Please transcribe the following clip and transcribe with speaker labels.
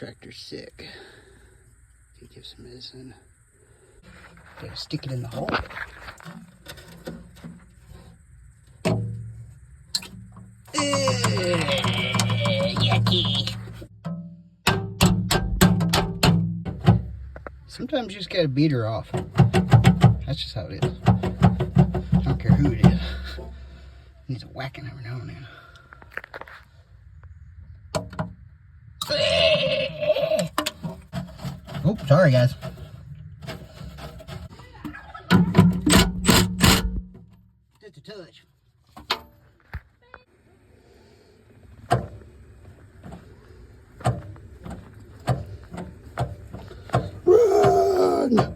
Speaker 1: tractor's sick. Give some medicine. Gotta stick it in the hole. Yucky. Sometimes you just gotta beat her off. That's just how it is. I don't care who it is. Needs a whacking every now and then. Oh, sorry guys. Just a touch. Run!